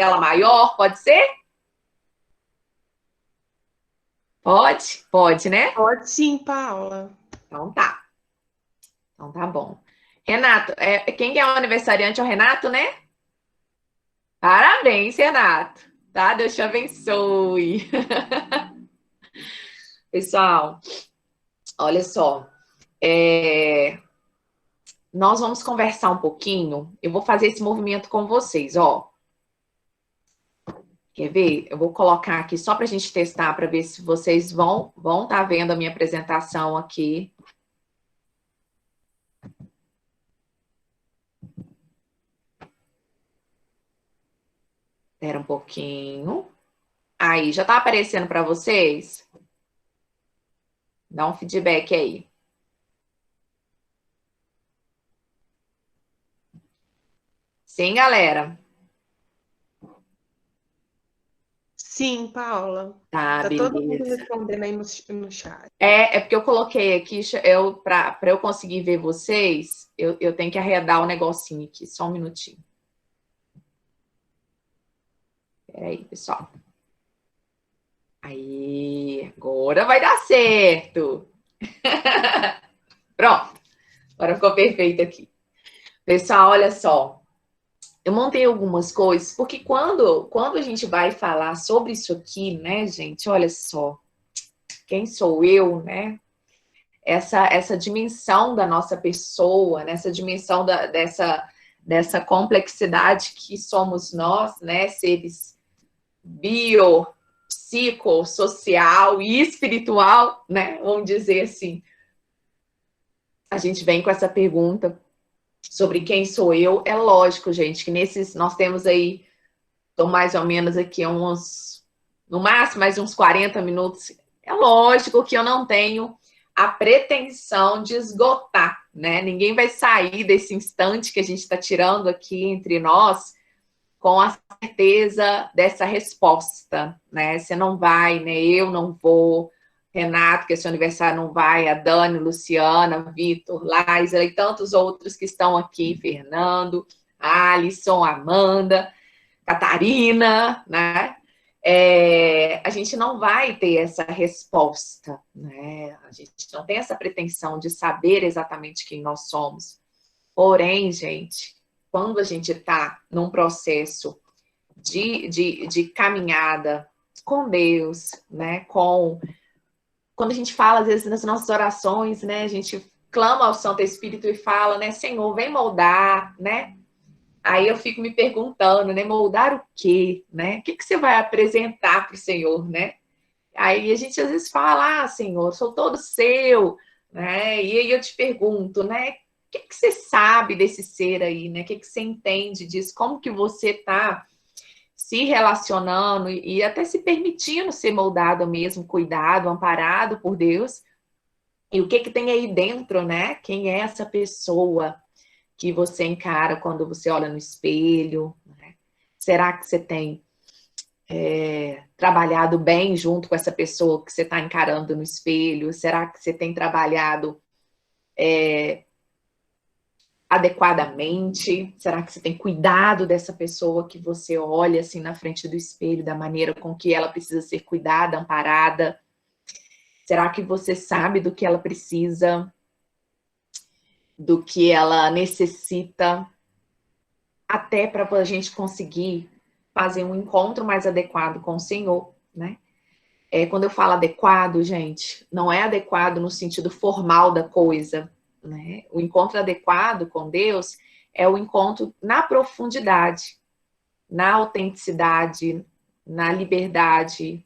tela maior, pode ser? Pode? Pode, né? Pode sim, Paula. Então tá. Então tá bom. Renato, quem é o aniversariante é o Renato, né? Parabéns, Renato. Tá? Deus te abençoe. Pessoal, olha só. É, Nós vamos conversar um pouquinho. Eu vou fazer esse movimento com vocês, ó. Quer ver? Eu vou colocar aqui só para a gente testar, para ver se vocês vão estar vendo a minha apresentação aqui. Espera um pouquinho. Aí, já está aparecendo para vocês? Dá um feedback aí. Sim, galera? Sim, Paula. Tá, Tá todo mundo beleza. respondendo aí no chat. É porque eu coloquei aqui, para eu conseguir ver vocês, eu tenho que arredar o negocinho aqui, só um minutinho. Peraí, pessoal. Aí, agora vai dar certo. Pronto, agora ficou perfeito aqui. Pessoal, olha só. Eu montei algumas coisas, porque quando a gente vai falar sobre isso aqui, né, gente, olha só, quem sou eu, né? Essa dimensão da nossa pessoa, nessa dimensão dessa complexidade que somos nós, né, seres bio, psico, social e espiritual, né, vamos dizer assim. A gente vem com essa pergunta sobre quem sou eu. É lógico, gente, que nós temos aí, estão mais ou menos aqui no máximo, mais uns 40 minutos. É lógico que eu não tenho a pretensão de esgotar, né? Ninguém vai sair desse instante que a gente está tirando aqui entre nós com a certeza dessa resposta, né? Você não vai, né? Eu não vou, Renato, que é seu aniversário, não vai, a Dani, Luciana, Vitor, Laísa e tantos outros que estão aqui, Fernando, Alisson, Amanda, Catarina, né? A gente não vai ter essa resposta, né? A gente não tem essa pretensão de saber exatamente quem nós somos. Porém, gente, quando a gente está num processo de caminhada com Deus, né? Quando a gente fala, às vezes, nas nossas orações, né? A gente clama ao Santo Espírito e fala, né? Senhor, vem moldar, né? Aí eu fico me perguntando, né? Moldar o quê, né? O que você vai apresentar para o Senhor, né? Aí a gente às vezes fala, Senhor, sou todo seu, né? E aí eu te pergunto, né? O que você sabe desse ser aí, né? O que você entende disso? Como que você está se relacionando e até se permitindo ser moldado mesmo, cuidado, amparado por Deus? E o que tem aí dentro, né? Quem é essa pessoa que você encara quando você olha no espelho, né? Será que você tem trabalhado bem junto com essa pessoa que você está encarando no espelho? Será que você tem trabalhado adequadamente? Será que você tem cuidado dessa pessoa que você olha assim na frente do espelho, da maneira com que ela precisa ser cuidada, amparada? Será que você sabe do que ela precisa, do que ela necessita, até para a gente conseguir fazer um encontro mais adequado com o Senhor, né? Quando eu falo adequado, gente, não é adequado no sentido formal da coisa, né? O encontro adequado com Deus é o encontro na profundidade, na autenticidade, na liberdade,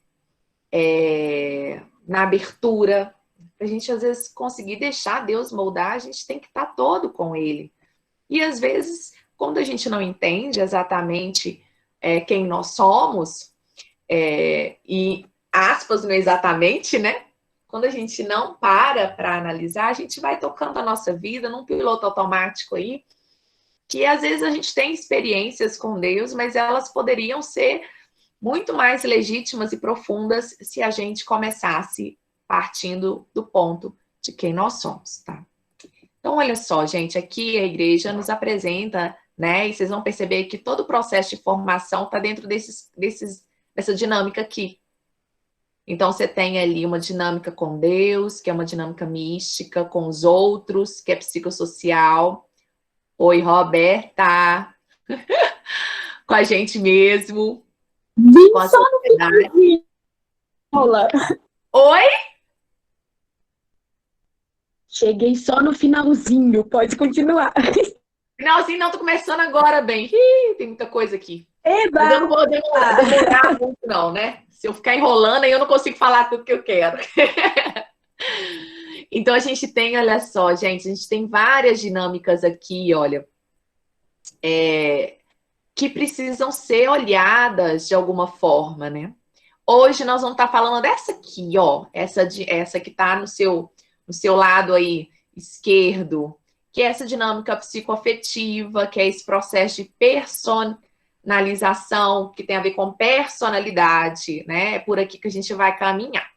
na abertura. Para a gente, às vezes, conseguir deixar Deus moldar, a gente tem que estar todo com Ele. E, às vezes, quando a gente não entende exatamente quem nós somos, e aspas não exatamente, né? Quando a gente não para analisar, a gente vai tocando a nossa vida num piloto automático aí, que às vezes a gente tem experiências com Deus, mas elas poderiam ser muito mais legítimas e profundas se a gente começasse partindo do ponto de quem nós somos, tá? Então, olha só, gente, aqui a igreja nos apresenta, né? E vocês vão perceber que todo o processo de formação está dentro dessa dinâmica aqui. Então, você tem ali uma dinâmica com Deus, que é uma dinâmica mística, com os outros, que é psicossocial. Oi, Roberta! Com a gente mesmo, Vim com a só no sociedade. finalzinho, Paula. Oi? Cheguei só no finalzinho, pode continuar. Finalzinho, não, tô começando agora, bem. Ih, tem muita coisa aqui. Eba! Mas eu não vou demorar muito, não, né? Se eu ficar enrolando, aí eu não consigo falar tudo que eu quero. Então, a gente tem, olha só, gente, a gente tem várias dinâmicas aqui, olha, que precisam ser olhadas de alguma forma, né? Hoje nós vamos estar falando dessa aqui, ó, essa que está no seu lado aí esquerdo, que é essa dinâmica psicoafetiva, que é esse processo de personalização, que tem a ver com personalidade, né? É por aqui que a gente vai caminhar.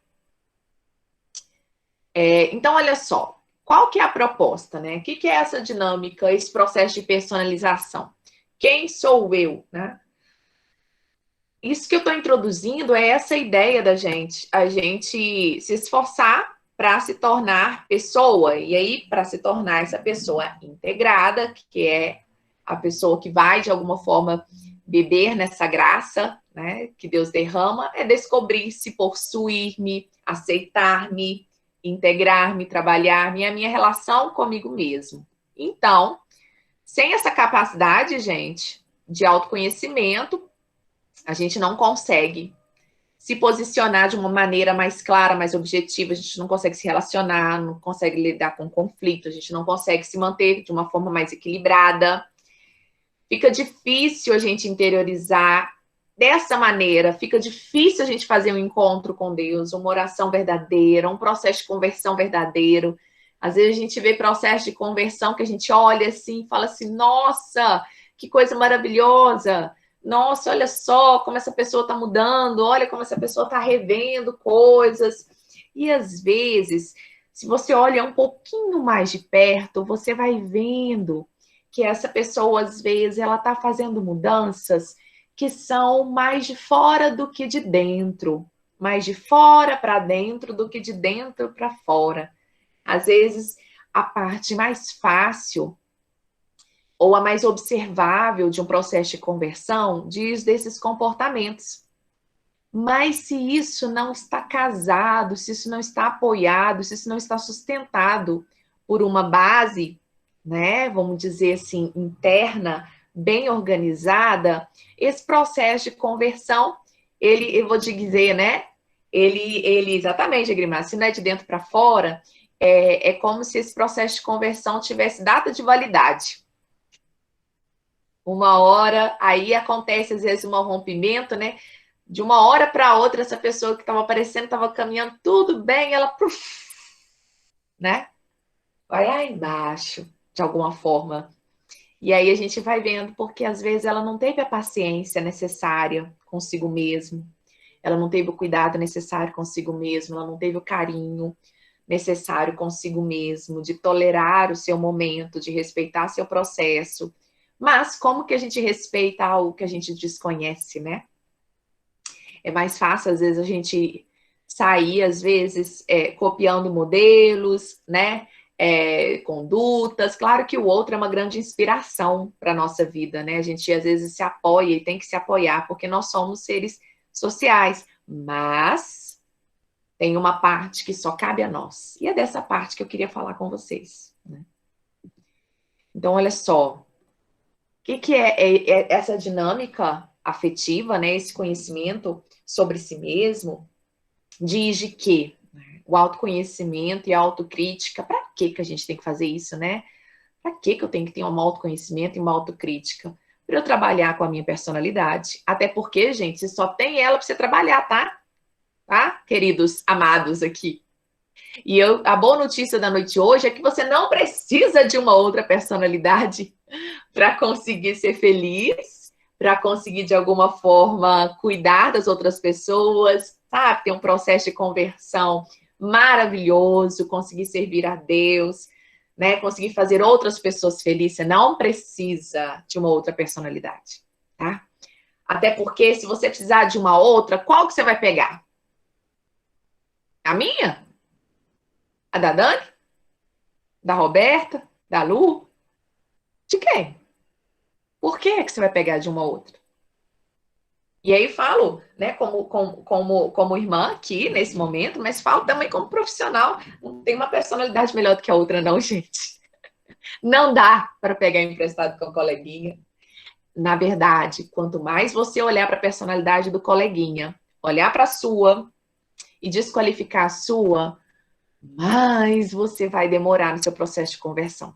Então, olha só, qual que é a proposta, né? O que é essa dinâmica, esse processo de personalização? Quem sou eu, né? Isso que eu estou introduzindo é essa ideia da gente, a gente se esforçar para se tornar pessoa, e aí para se tornar essa pessoa integrada, que é a pessoa que vai de alguma forma beber nessa graça, né, que Deus derrama, é descobrir-se, possuir-me, aceitar-me, integrar-me, trabalhar-me, a minha relação comigo mesmo. Então, sem essa capacidade, gente, de autoconhecimento, a gente não consegue se posicionar de uma maneira mais clara, mais objetiva, a gente não consegue se relacionar, não consegue lidar com conflito, a gente não consegue se manter de uma forma mais equilibrada. Fica difícil a gente interiorizar dessa maneira, fica difícil a gente fazer um encontro com Deus, uma oração verdadeira, um processo de conversão verdadeiro. Às vezes a gente vê processo de conversão que a gente olha assim e fala assim, nossa, que coisa maravilhosa! Nossa, olha só como essa pessoa está mudando, olha como essa pessoa está revendo coisas. E às vezes, se você olha um pouquinho mais de perto, você vai vendo que essa pessoa, às vezes, ela está fazendo mudanças que são mais de fora do que de dentro. Mais de fora para dentro do que de dentro para fora. Às vezes, a parte mais fácil ou a mais observável de um processo de conversão diz desses comportamentos. Mas se isso não está casado, se isso não está apoiado, se isso não está sustentado por uma base, né, vamos dizer assim, interna, bem organizada, esse processo de conversão, eu vou te dizer, né, ele exatamente, Agrimar, se não é de dentro para fora, é como se esse processo de conversão tivesse data de validade. Uma hora, aí acontece às vezes um rompimento, né? De uma hora para outra, essa pessoa que estava aparecendo, estava caminhando tudo bem, ela, né? Vai lá embaixo, de alguma forma. E aí a gente vai vendo, porque às vezes ela não teve a paciência necessária consigo mesmo, ela não teve o cuidado necessário consigo mesmo, ela não teve o carinho necessário consigo mesmo, de tolerar o seu momento, de respeitar seu processo. Mas como que a gente respeita algo que a gente desconhece, né? É mais fácil, às vezes, a gente sair, às vezes, copiando modelos, né? Condutas. Claro que o outro é uma grande inspiração para a nossa vida, né? A gente, às vezes, se apoia e tem que se apoiar, porque nós somos seres sociais. Mas tem uma parte que só cabe a nós. E é dessa parte que eu queria falar com vocês, né? Então, olha só. O que é essa dinâmica afetiva, né? Esse conhecimento sobre si mesmo, diz de que o autoconhecimento e a autocrítica, para que a gente tem que fazer isso, né? Para que eu tenho que ter um autoconhecimento e uma autocrítica? Para eu trabalhar com a minha personalidade. Até porque, gente, você só tem ela para você trabalhar, tá? Tá, queridos amados aqui. E a boa notícia da noite de hoje é que você não precisa de uma outra personalidade para conseguir ser feliz, para conseguir, de alguma forma, cuidar das outras pessoas, sabe? Ter um processo de conversão maravilhoso, conseguir servir a Deus. né, conseguir fazer outras pessoas felizes, você não precisa de uma outra personalidade, tá? Até porque se você precisar de uma outra, qual que você vai pegar? A minha? A da Dani? Da Roberta? Da Lu? De quem? Por que você vai pegar de uma outra? E aí falo, né, como irmã aqui, nesse momento, mas falo também como profissional. Não tem uma personalidade melhor do que a outra, não, gente. Não dá para pegar emprestado com a coleguinha. Na verdade, quanto mais você olhar para a personalidade do coleguinha, olhar para a sua e desqualificar a sua, mais você vai demorar no seu processo de conversão.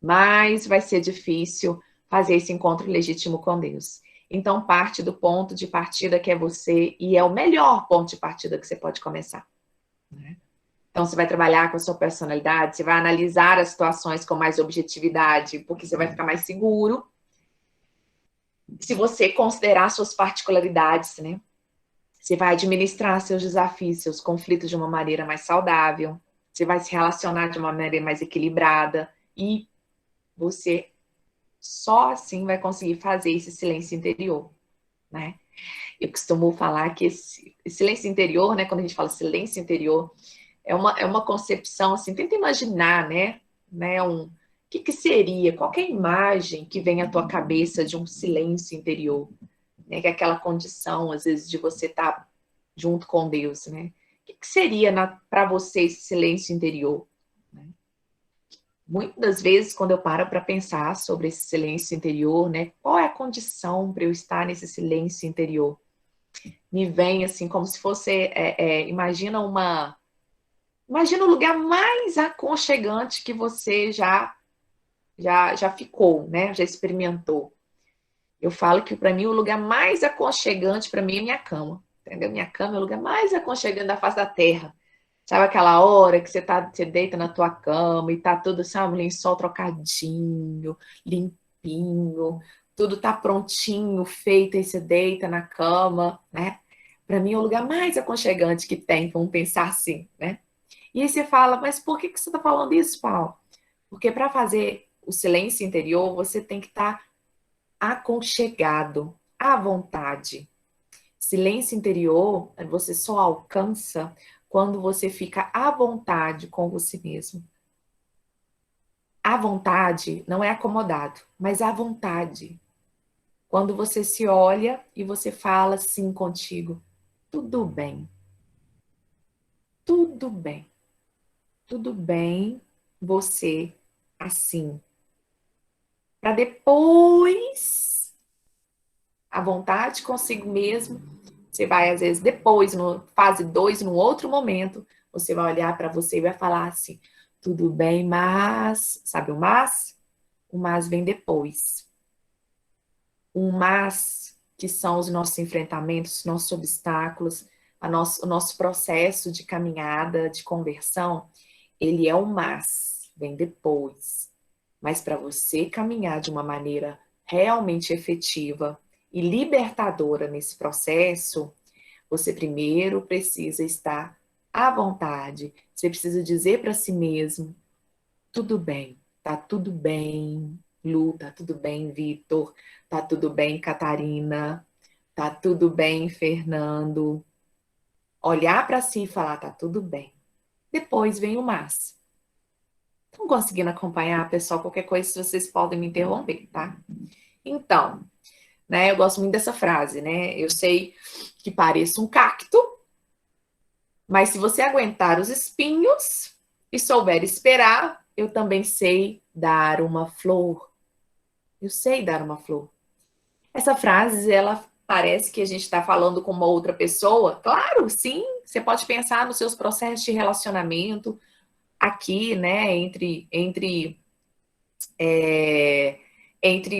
Mais vai ser difícil fazer esse encontro legítimo com Deus. Então, parte do ponto de partida que é você, e é o melhor ponto de partida que você pode começar. Então, você vai trabalhar com a sua personalidade, você vai analisar as situações com mais objetividade, porque você vai ficar mais seguro. Se você considerar suas particularidades, né? Você vai administrar seus desafios, seus conflitos de uma maneira mais saudável. Você vai se relacionar de uma maneira mais equilibrada. E você só assim vai conseguir fazer esse silêncio interior, né? Eu costumo falar que esse silêncio interior, né? Quando a gente fala silêncio interior, é uma concepção assim, tenta imaginar, né? O que seria? Qual que é a imagem que vem à tua cabeça de um silêncio interior? Né? Que é aquela condição, às vezes, de você estar junto com Deus, né? O que seria para você esse silêncio interior? Muitas das vezes, quando eu paro para pensar sobre esse silêncio interior, né? Qual é a condição para eu estar nesse silêncio interior? Me vem assim, como se fosse, imagina o lugar mais aconchegante que você já ficou, né? Já experimentou. Eu falo que para mim o lugar mais aconchegante para mim é minha cama, entendeu? Minha cama é o lugar mais aconchegante da face da terra. Sabe aquela hora que você deita na tua cama e tá tudo, sabe, lençol trocadinho, limpinho, tudo tá prontinho, feito, aí você deita na cama, né? Para mim é o lugar mais aconchegante que tem, vamos pensar assim, né? E aí você fala, mas por que você tá falando isso, Paulo? Porque para fazer o silêncio interior, você tem que estar aconchegado, à vontade. Silêncio interior, você só alcança quando você fica à vontade com você mesmo. À vontade não é acomodado, mas à vontade. Quando você se olha e você fala assim contigo, tudo bem. Tudo bem. Tudo bem você assim. Para depois, à vontade consigo mesmo, você vai, às vezes, depois, no fase 2, num outro momento, você vai olhar para você e vai falar assim, tudo bem, mas... Sabe o mas? O mas vem depois. O mas, que são os nossos enfrentamentos, os nossos obstáculos, o nosso processo de caminhada, de conversão, ele é o mas, vem depois. Mas para você caminhar de uma maneira realmente efetiva e libertadora nesse processo, você primeiro precisa estar à vontade. Você precisa dizer para si mesmo, tudo bem, tá tudo bem, Lu, tá tudo bem, Vitor, tá tudo bem, Catarina, tá tudo bem, Fernando. Olhar para si e falar, tá tudo bem. Depois vem o mas. Estão conseguindo acompanhar, pessoal? Qualquer coisa, vocês podem me interromper, tá? Então, né, eu gosto muito dessa frase, né? Eu sei que pareço um cacto, mas se você aguentar os espinhos e souber esperar, eu também sei dar uma flor. Eu sei dar uma flor. Essa frase, ela parece que a gente está falando com uma outra pessoa. Claro, sim, você pode pensar nos seus processos de relacionamento aqui, né, entre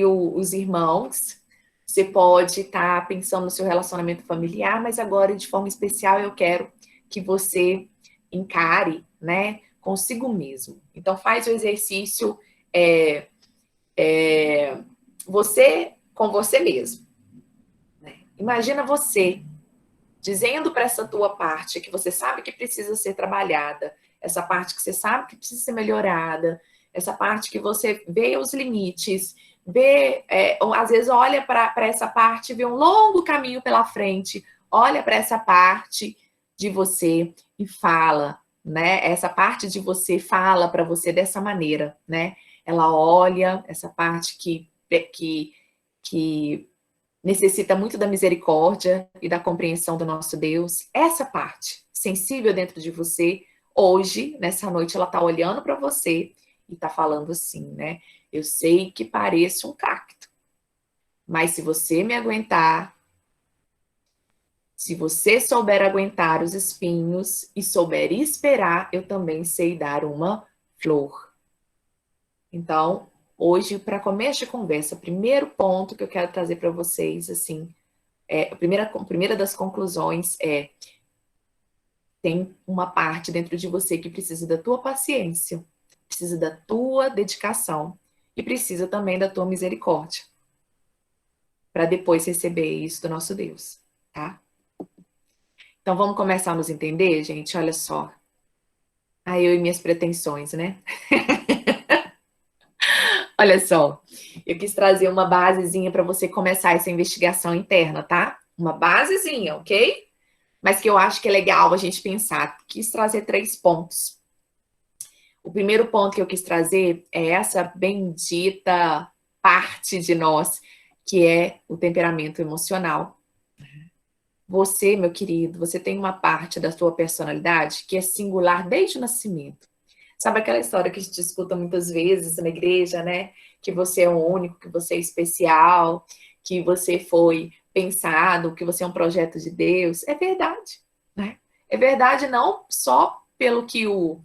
os irmãos. Você pode estar pensando no seu relacionamento familiar, mas agora, de forma especial, eu quero que você encare, né, consigo mesmo. Então, faz o exercício você com você mesmo. Né? Imagina você dizendo para essa tua parte que você sabe que precisa ser trabalhada, essa parte que você sabe que precisa ser melhorada, essa parte que você vê os limites, vê, ou às vezes olha para essa parte e vê um longo caminho pela frente, olha para essa parte de você e fala, né? Essa parte de você fala para você dessa maneira, né? Ela olha essa parte que necessita muito da misericórdia e da compreensão do nosso Deus. Essa parte sensível dentro de você, hoje, nessa noite, ela está olhando para você e está falando assim, né? Eu sei que pareço um cacto, mas se você me aguentar, se você souber aguentar os espinhos e souber esperar, eu também sei dar uma flor. Então, hoje, para começo de conversa, o primeiro ponto que eu quero trazer para vocês, assim, a primeira das conclusões é: tem uma parte dentro de você que precisa da tua paciência, precisa da tua dedicação e precisa também da tua misericórdia, para depois receber isso do nosso Deus, tá? Então, vamos começar a nos entender, gente? Olha só. Aí eu e minhas pretensões, né? Olha só, eu quis trazer uma basezinha para você começar essa investigação interna, tá? Uma basezinha, ok? Mas que eu acho que é legal a gente pensar. Quis trazer 3 pontos. O primeiro ponto que eu quis trazer é essa bendita parte de nós, que é o temperamento emocional. Você, meu querido, você tem uma parte da sua personalidade que é singular desde o nascimento. Sabe aquela história que a gente escuta muitas vezes na igreja, né? Que você é o único, que você é especial, que você foi pensado, que você é um projeto de Deus. É verdade, né? É verdade não só pelo que o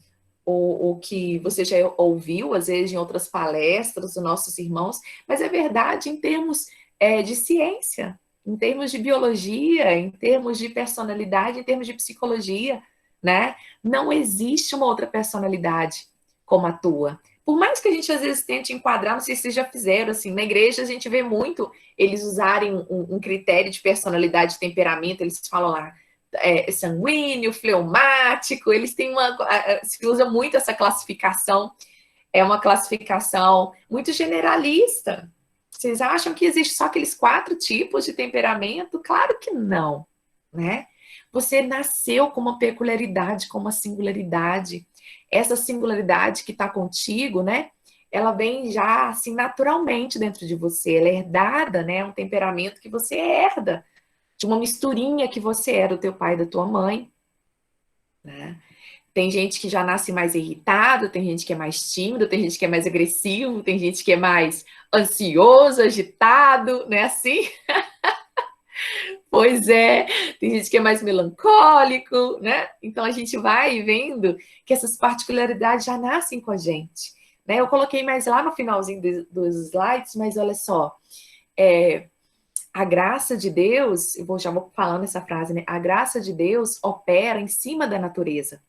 que você já ouviu, às vezes, em outras palestras dos nossos irmãos, mas é verdade em termos de ciência, em termos de biologia, em termos de personalidade, em termos de psicologia, né? Não existe uma outra personalidade como a tua. Por mais que a gente às vezes tente enquadrar, não sei se vocês já fizeram, assim, na igreja a gente vê muito eles usarem um critério de personalidade, de temperamento, eles falam lá, sanguíneo, fleumático, eles têm se usa muito essa classificação, é uma classificação muito generalista. Vocês acham que existe só aqueles 4 tipos de temperamento? Claro que não, né? Você nasceu com uma peculiaridade, com uma singularidade. Essa singularidade que está contigo, né? Ela vem já, assim, naturalmente dentro de você. Ela é herdada, né? É um temperamento que você herda de uma misturinha que você é do teu pai e da tua mãe, né? Tem gente que já nasce mais irritado, tem gente que é mais tímido, tem gente que é mais agressivo, tem gente que é mais ansioso, agitado, né? Assim? Pois é, tem gente que é mais melancólico, né? Então a gente vai vendo que essas particularidades já nascem com a gente, né? Eu coloquei mais lá no finalzinho dos slides, mas olha só, a graça de Deus, já vou falando essa frase, né? A graça de Deus opera em cima da natureza.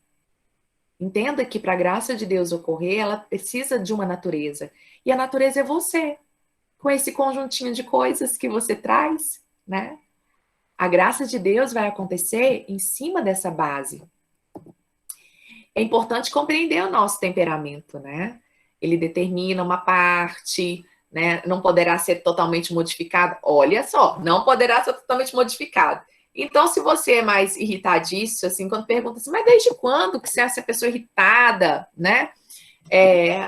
Entenda que para a graça de Deus ocorrer, ela precisa de uma natureza. E a natureza é você, com esse conjuntinho de coisas que você traz, né? A graça de Deus vai acontecer em cima dessa base. É importante compreender o nosso temperamento, né? Ele determina uma parte, né? Não poderá ser totalmente modificado. Olha só, não poderá ser totalmente modificado. Então, se você é mais irritadiço, assim, quando pergunta assim, mas desde quando que você é essa pessoa irritada, né?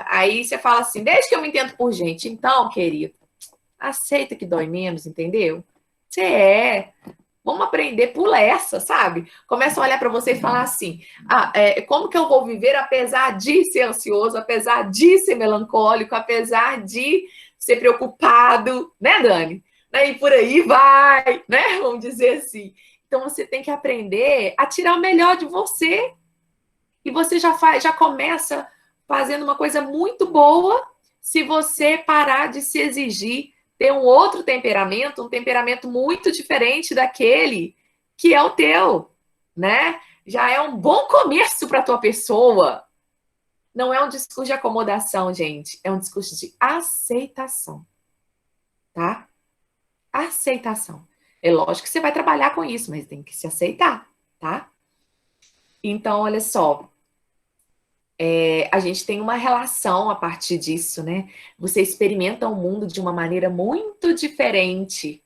Aí você fala assim, desde que eu me entendo por gente. Então, querido, aceita que dói menos, entendeu? Você é. Vamos aprender, pula essa, sabe? Começa a olhar para você e falar assim, como que eu vou viver apesar de ser ansioso, apesar de ser melancólico, apesar de ser preocupado, né, Dani? Né? E por aí vai, né? Vamos dizer assim. Então você tem que aprender a tirar o melhor de você. E você já começa fazendo uma coisa muito boa se você parar de se exigir ter um outro temperamento, um temperamento muito diferente daquele que é o teu, né? Já é um bom começo para a tua pessoa. Não é um discurso de acomodação, gente. É um discurso de aceitação, tá? Aceitação. É lógico que você vai trabalhar com isso, mas tem que se aceitar, tá? Então, olha só. a gente tem uma relação a partir disso, né? Você experimenta o mundo de uma maneira muito diferente.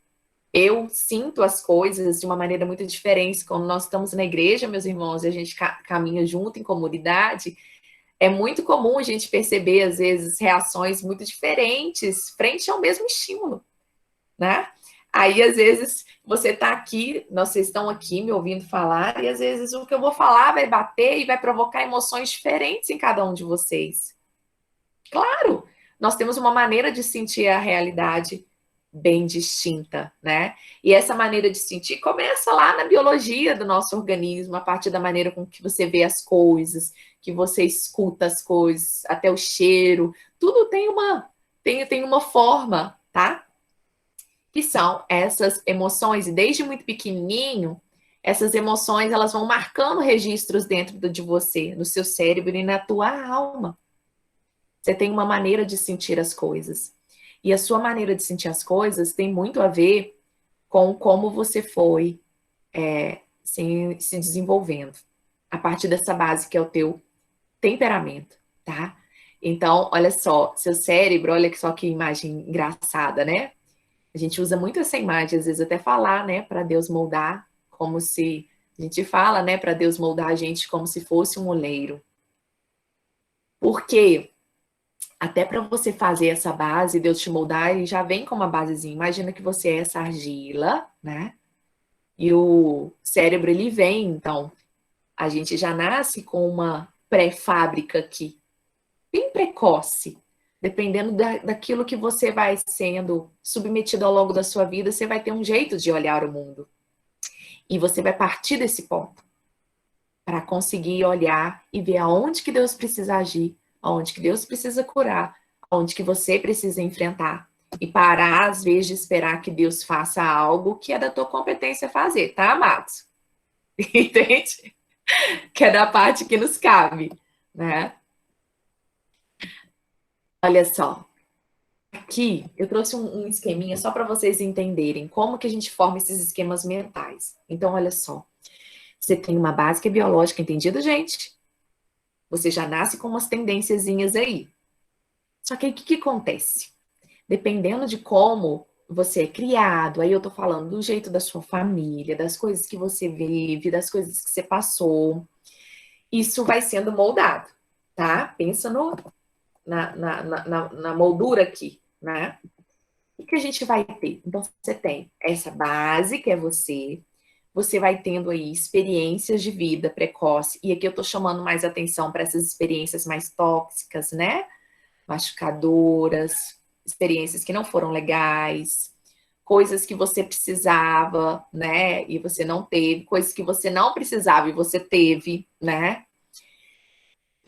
Eu sinto as coisas de uma maneira muito diferente. Quando nós estamos na igreja, meus irmãos, e a gente caminha junto em comunidade, é muito comum a gente perceber, às vezes, reações muito diferentes frente ao mesmo estímulo, né? Aí, às vezes, você está aqui, vocês estão aqui me ouvindo falar, e às vezes o que eu vou falar vai bater e vai provocar emoções diferentes em cada um de vocês. Claro, nós temos uma maneira de sentir a realidade bem distinta, né? E essa maneira de sentir começa lá na biologia do nosso organismo, a partir da maneira com que você vê as coisas, que você escuta as coisas, até o cheiro, tudo tem uma forma, tá? Que são essas emoções, e desde muito pequenininho, essas emoções elas vão marcando registros dentro de você, no seu cérebro e na tua alma. Você tem uma maneira de sentir as coisas. E a sua maneira de sentir as coisas tem muito a ver com como você foi se desenvolvendo. A partir dessa base que é o teu temperamento, tá? Então, olha só, seu cérebro, olha só que imagem engraçada, né? A gente usa muito essa imagem, às vezes até falar, né, para Deus moldar, como se a gente fala, né, para Deus moldar a gente como se fosse um oleiro. Porque até para você fazer essa base, Deus te moldar, ele já vem com uma basezinha. Imagina que você é essa argila, né? E o cérebro ele vem, então a gente já nasce com uma pré-fábrica aqui, bem precoce. Dependendo daquilo que você vai sendo submetido ao longo da sua vida, você vai ter um jeito de olhar o mundo. E você vai partir desse ponto para conseguir olhar e ver aonde que Deus precisa agir, aonde que Deus precisa curar, aonde que você precisa enfrentar. E parar, às vezes, de esperar que Deus faça algo que é da tua competência fazer, tá, amados? Entende? Que é da parte que nos cabe, né? Olha só. Aqui eu trouxe um esqueminha só para vocês entenderem como que a gente forma esses esquemas mentais. Então, olha só. Você tem uma base que é biológica, entendido, gente? Você já nasce com umas tendênciazinhas aí. Só que aí o que acontece? Dependendo de como você é criado, aí eu tô falando do jeito da sua família, das coisas que você vive, das coisas que você passou, isso vai sendo moldado, tá? Pensa na moldura aqui, né? O que a gente vai ter? Então, você tem essa base, que é você vai tendo aí experiências de vida precoce, e aqui eu tô chamando mais atenção para essas experiências mais tóxicas, né? Machucadoras, experiências que não foram legais, coisas que você precisava, né? E você não teve, coisas que você não precisava e você teve, né?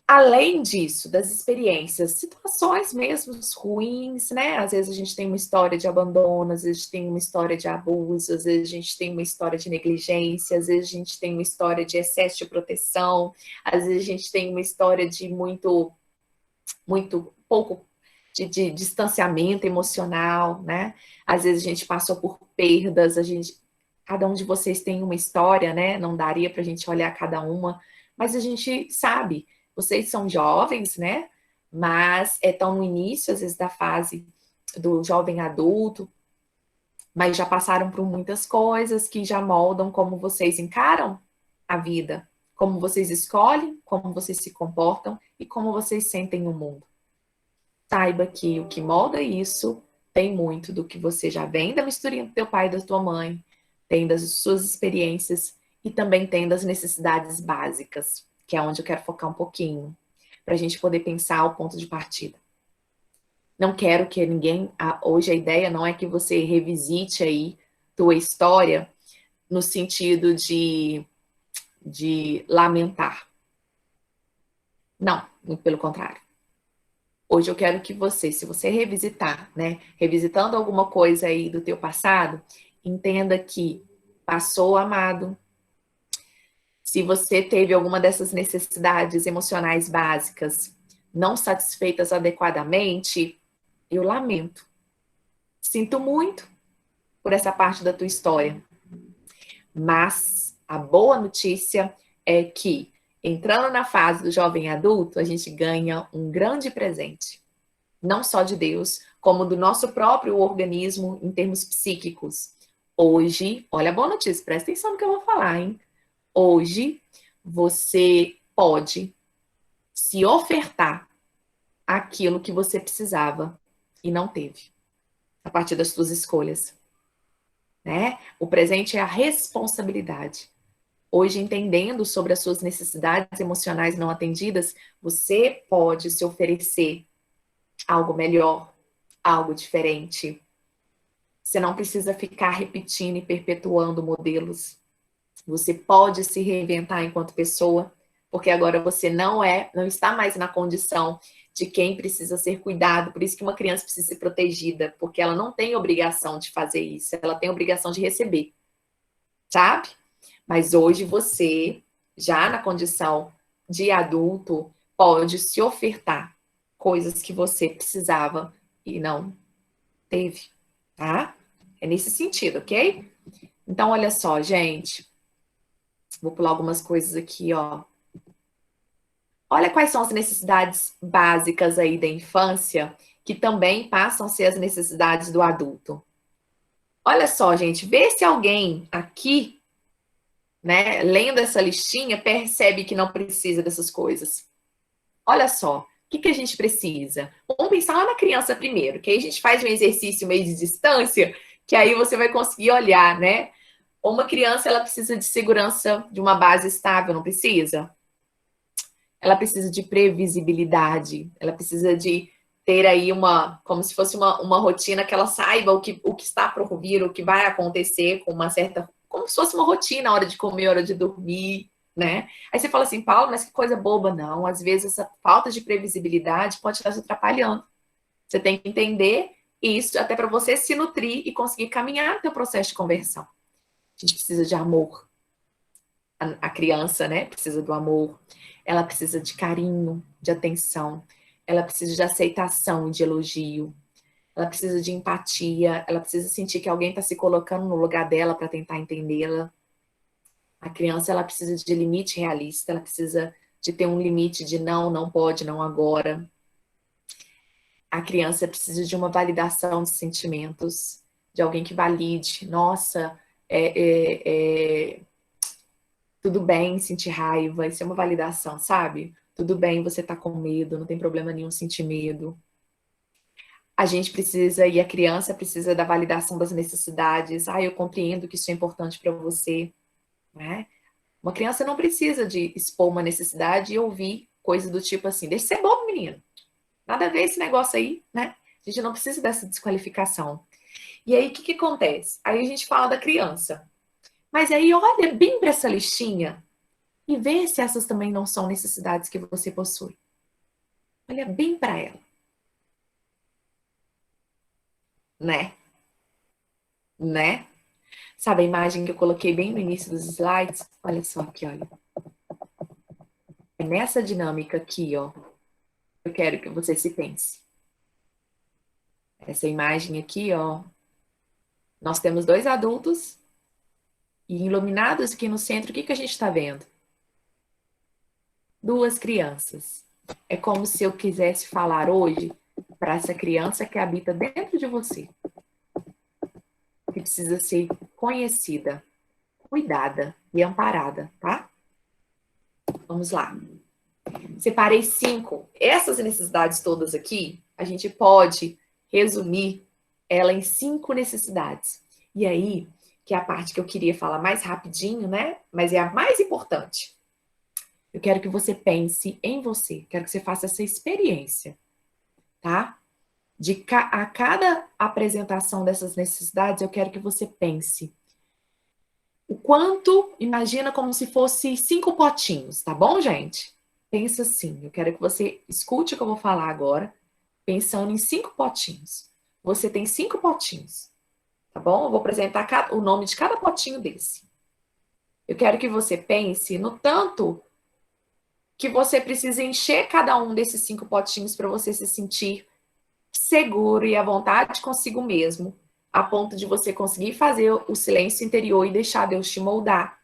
Além disso, das experiências, situações mesmo ruins, né? Às vezes a gente tem uma história de abandono, às vezes tem uma história de abuso, às vezes a gente tem uma história de negligência, às vezes a gente tem uma história de excesso de proteção, às vezes a gente tem uma história de muito pouco de distanciamento emocional, né? Às vezes a gente passou por perdas, cada um de vocês tem uma história, né? Não daria para a gente olhar cada uma, mas a gente sabe. Vocês são jovens, né? Mas estão no início, às vezes, da fase do jovem adulto, mas já passaram por muitas coisas que já moldam como vocês encaram a vida, como vocês escolhem, como vocês se comportam e como vocês sentem o mundo. Saiba que o que molda isso tem muito do que você já vem da misturinha do teu pai e da tua mãe, tem das suas experiências e também tem das necessidades básicas, que é onde eu quero focar um pouquinho, para a gente poder pensar o ponto de partida. Não quero que ninguém, hoje a ideia não é que você revisite aí tua história no sentido de lamentar. Não, muito pelo contrário. Hoje eu quero que você, se você revisitar, né, revisitando alguma coisa aí do teu passado, entenda que passou amado. Se você teve alguma dessas necessidades emocionais básicas não satisfeitas adequadamente, eu lamento. Sinto muito por essa parte da tua história. Mas a boa notícia é que Entrando na fase do jovem adulto, a gente ganha um grande presente. Não só de Deus, como do nosso próprio organismo em termos psíquicos. Hoje, olha a boa notícia, presta atenção no que eu vou falar, hein? Hoje, você pode se ofertar aquilo que você precisava e não teve, a partir das suas escolhas, né? O presente é a responsabilidade. Hoje, entendendo sobre as suas necessidades emocionais não atendidas, você pode se oferecer algo melhor, algo diferente. Você não precisa ficar repetindo e perpetuando modelos. Você pode se reinventar enquanto pessoa, porque agora você não está mais na condição de quem precisa ser cuidado. Por isso que uma criança precisa ser protegida, porque ela não tem obrigação de fazer isso, ela tem obrigação de receber, sabe? Mas hoje você, já na condição de adulto, pode se ofertar coisas que você precisava e não teve, tá? É nesse sentido, ok? Então, olha só, gente. Vou pular algumas coisas aqui, ó. Olha quais são as necessidades básicas aí da infância, que também passam a ser as necessidades do adulto. Olha só, gente, vê se alguém aqui, né, lendo essa listinha, percebe que não precisa dessas coisas. Olha só, o que a gente precisa? Vamos pensar lá na criança primeiro, que aí a gente faz um exercício meio de distância, que aí você vai conseguir olhar, né? Uma criança, ela precisa de segurança, de uma base estável, não precisa? Ela precisa de previsibilidade, ela precisa de ter aí como se fosse uma rotina que ela saiba o que está por vir, o que vai acontecer com uma certa, como se fosse uma rotina, hora de comer, hora de dormir, né? Aí você fala assim, Paulo, mas que coisa boba, não. Às vezes essa falta de previsibilidade pode estar te atrapalhando. Você tem que entender isso até para você se nutrir e conseguir caminhar no teu processo de conversão. A gente precisa de amor. A criança, né, precisa do amor. Ela precisa de carinho, de atenção. Ela precisa de aceitação, de elogio. Ela precisa de empatia. Ela precisa sentir que alguém está se colocando no lugar dela para tentar entendê-la. A criança, ela precisa de limite realista. Ela precisa de ter um limite de não, não pode, não agora. A criança precisa de uma validação de sentimentos, de alguém que valide. Nossa, tudo bem sentir raiva, isso é uma validação, sabe? Tudo bem você tá com medo, não tem problema nenhum sentir medo. A gente precisa, e a criança precisa da validação das necessidades. Ah, eu compreendo que isso é importante para você, né? Uma criança não precisa de expor uma necessidade e ouvir coisas do tipo assim, deixa de ser bobo, menino. Nada a ver esse negócio aí, né? A gente não precisa dessa desqualificação. E aí, o que acontece? Aí a gente fala da criança. Mas aí, olha bem para essa listinha e vê se essas também não são necessidades que você possui. Olha bem para ela. Né? Né? Sabe a imagem que eu coloquei bem no início dos slides? Olha só aqui, olha. É nessa dinâmica aqui, ó. Eu quero que você se pense. Essa imagem aqui, ó. Nós temos dois adultos e iluminados aqui no centro, o que a gente está vendo? Duas crianças. É como se eu quisesse falar hoje para essa criança que habita dentro de você, que precisa ser conhecida, cuidada e amparada, tá? Vamos lá. Separei 5. Essas necessidades todas aqui, a gente pode resumir ela em 5 necessidades. E aí, que é a parte que eu queria falar mais rapidinho, né? Mas é a mais importante. Eu quero que você pense em você, quero que você faça essa experiência, tá? A cada apresentação dessas necessidades, eu quero que você pense o quanto, imagina como se fosse 5 potinhos, tá bom, gente? Pensa assim, eu quero que você escute o que eu vou falar agora, pensando em 5 potinhos. Você tem 5 potinhos, tá bom? Eu vou apresentar o nome de cada potinho desse. Eu quero que você pense no tanto que você precisa encher cada um desses 5 potinhos para você se sentir seguro e à vontade consigo mesmo, a ponto de você conseguir fazer o silêncio interior e deixar Deus te moldar.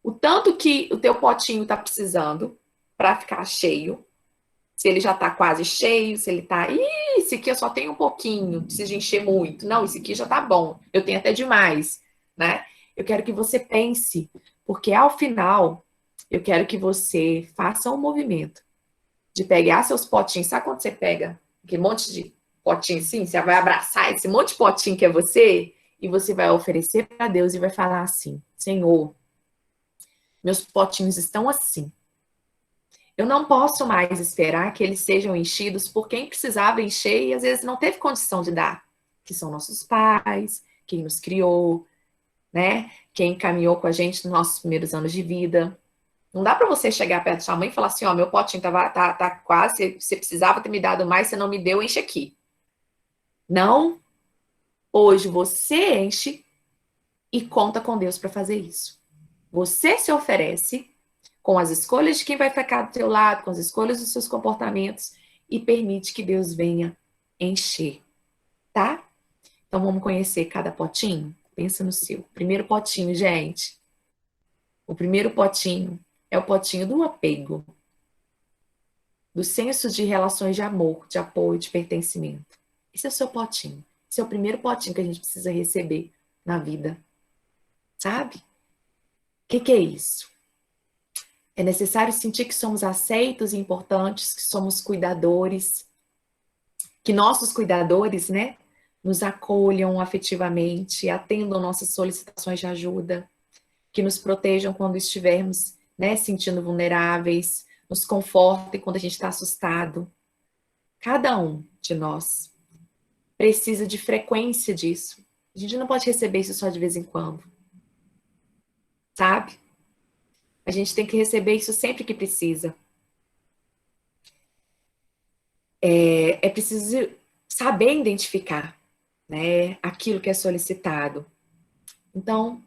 o tanto que o teu potinho está precisando para ficar cheio. Se ele já está quase cheio, se ele está, esse aqui eu só tenho um pouquinho, preciso encher muito. Não, esse aqui já está bom, eu tenho até demais, né? Eu quero que você pense, porque ao final, eu quero que você faça um movimento de pegar seus potinhos. Sabe quando você pega aquele monte de potinho assim? Você vai abraçar esse monte de potinho que é você e você vai oferecer para Deus e vai falar assim: Senhor, meus potinhos estão assim. Eu não posso mais esperar que eles sejam enchidos por quem precisava encher e às vezes não teve condição de dar, que são nossos pais, quem nos criou, né? Quem caminhou com a gente nos nossos primeiros anos de vida. Não dá para você chegar perto da sua mãe e falar assim, ó, meu potinho tá quase, você precisava ter me dado mais, você não me deu, enche aqui. Não. Hoje você enche e conta com Deus para fazer isso. Você se oferece com as escolhas de quem vai ficar do teu lado, com as escolhas dos seus comportamentos e permite que Deus venha encher, tá? Então vamos conhecer cada potinho? Pensa no seu. Primeiro potinho, gente. O primeiro potinho é o potinho do apego, do senso de relações de amor, de apoio, de pertencimento. Esse é o seu potinho. Esse é o primeiro potinho que a gente precisa receber na vida. Sabe? O que é isso? É necessário sentir que somos aceitos e importantes, que somos cuidadores, que nossos cuidadores, né, nos acolham afetivamente, atendam nossas solicitações de ajuda, que nos protejam quando estivermos, né, sentindo vulneráveis, nos confortem quando a gente está assustado. Cada um de nós precisa de frequência disso. A gente não pode receber isso só de vez em quando, sabe? A gente tem que receber isso sempre que precisa. É preciso saber identificar, né, aquilo que é solicitado. Então,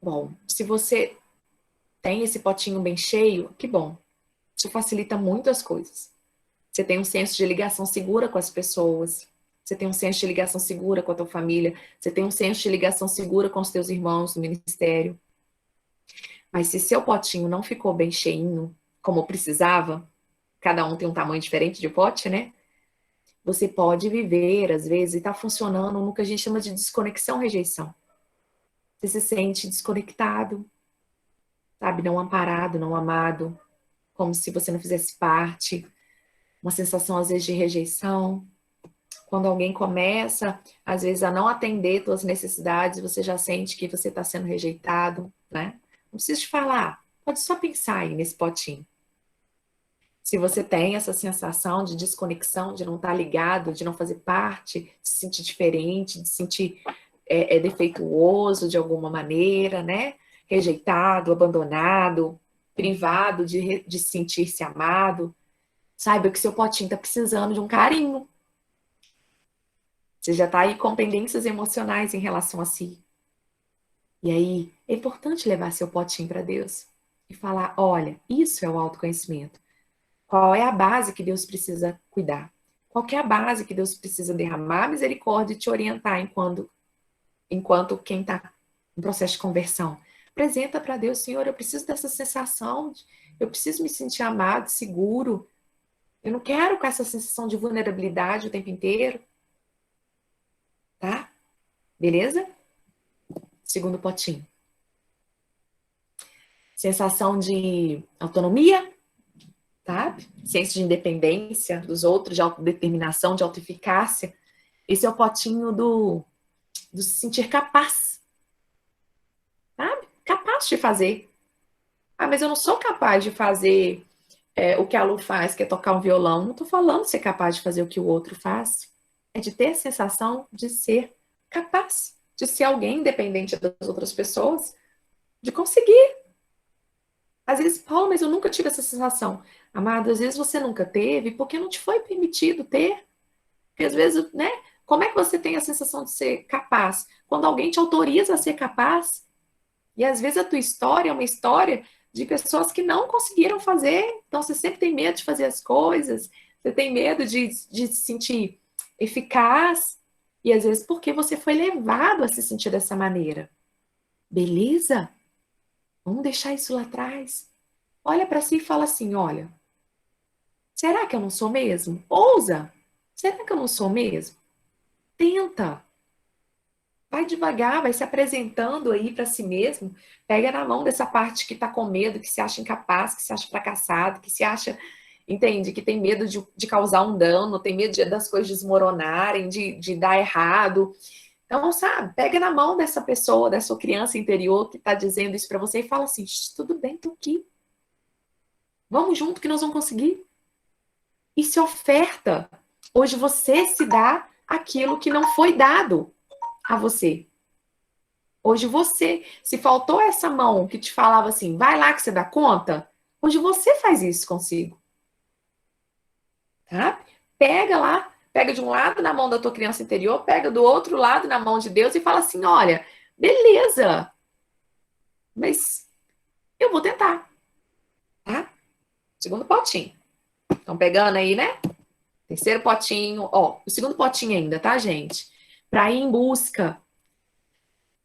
bom, se você tem esse potinho bem cheio, que bom. Isso facilita muito as coisas. Você tem um senso de ligação segura com as pessoas. Você tem um senso de ligação segura com a tua família. Você tem um senso de ligação segura com os teus irmãos no ministério. Mas se seu potinho não ficou bem cheinho, como precisava, cada um tem um tamanho diferente de pote, né? Você pode viver, às vezes, e tá funcionando no que a gente chama de desconexão, rejeição. Você se sente desconectado, sabe? Não amparado, não amado, como se você não fizesse parte. Uma sensação, às vezes, de rejeição. Quando alguém começa, às vezes, a não atender suas necessidades, você já sente que você está sendo rejeitado, né? Não precisa te falar, pode só pensar aí nesse potinho. Se você tem essa sensação de desconexão, de não estar ligado, de não fazer parte, de se sentir diferente, de se sentir defeituoso de alguma maneira, né? Rejeitado, abandonado, privado de sentir-se amado, saiba que seu potinho está precisando de um carinho. Você já está aí com pendências emocionais em relação a si. E aí, é importante levar seu potinho para Deus e falar, olha, isso é o autoconhecimento. Qual é a base que Deus precisa cuidar? Qual é a base que Deus precisa derramar misericórdia e te orientar enquanto quem está em processo de conversão? Apresenta para Deus, Senhor, eu preciso dessa sensação, eu preciso me sentir amado, seguro. Eu não quero com essa sensação de vulnerabilidade o tempo inteiro. Tá? Beleza? Segundo potinho. Sensação de autonomia, tá? Senso de independência dos outros, de autodeterminação, de autoeficácia. Esse é o potinho do se sentir capaz. Sabe? Capaz de fazer. Ah, mas eu não sou capaz de fazer o que a Lu faz, que é tocar um violão. Não estou falando de ser capaz de fazer o que o outro faz. É de ter a sensação de ser capaz, de ser alguém independente das outras pessoas, de conseguir. Às vezes, Paulo, mas eu nunca tive essa sensação. Amado, às vezes você nunca teve porque não te foi permitido ter. Porque às vezes, né? Como é que você tem a sensação de ser capaz? Quando alguém te autoriza a ser capaz. E às vezes a tua história é uma história de pessoas que não conseguiram fazer. Então você sempre tem medo de fazer as coisas. Você tem medo de se sentir eficaz. E às vezes porque você foi levado a se sentir dessa maneira. Beleza? Vamos deixar isso lá atrás. Olha para si e fala assim, olha, será que eu não sou mesmo? Ousa! Será que eu não sou mesmo? Tenta. Vai devagar, vai se apresentando aí para si mesmo. Pega na mão dessa parte que está com medo, que se acha incapaz, que se acha fracassado, que se acha, entende, que tem medo de causar um dano, tem medo das coisas desmoronarem, de dar errado. Então, sabe, pega na mão dessa pessoa, dessa sua criança interior que está dizendo isso para você e fala assim, tudo bem, tô aqui. Vamos junto que nós vamos conseguir. E se oferta. Hoje você se dá aquilo que não foi dado a você. Hoje você, se faltou essa mão que te falava assim, vai lá que você dá conta, hoje você faz isso consigo. Tá? Pega lá, pega de um lado na mão da tua criança interior, pega do outro lado na mão de Deus e fala assim, olha, beleza, mas eu vou tentar. Tá? Segundo potinho. Estão pegando aí, né? Terceiro potinho, ó, o segundo potinho ainda, tá, gente? Para ir em busca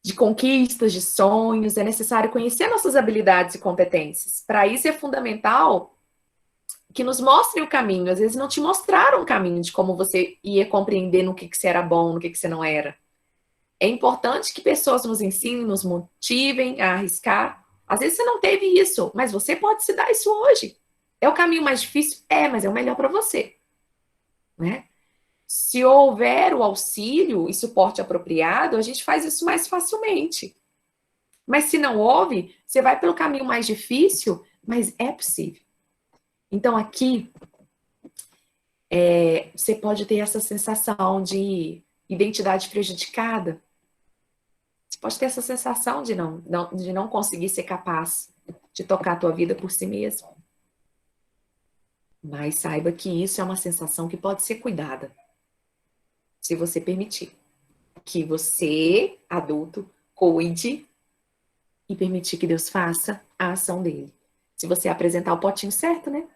de conquistas, de sonhos, é necessário conhecer nossas habilidades e competências. Para isso é fundamental que nos mostrem o caminho. Às vezes não te mostraram o caminho de como você ia compreender no que você era bom, no que você não era. É importante que pessoas nos ensinem, nos motivem a arriscar. Às vezes você não teve isso, mas você pode se dar isso hoje. É o caminho mais difícil? É, mas é o melhor para você. Né? Se houver o auxílio e suporte apropriado, a gente faz isso mais facilmente. Mas se não houve, você vai pelo caminho mais difícil, mas é possível. Então aqui, você pode ter essa sensação de identidade prejudicada. Você pode ter essa sensação de não conseguir ser capaz de tocar a tua vida por si mesmo. Mas saiba que isso é uma sensação que pode ser cuidada. Se você permitir que você, adulto, cuide e permitir que Deus faça a ação dele. Se você apresentar o potinho certo, né?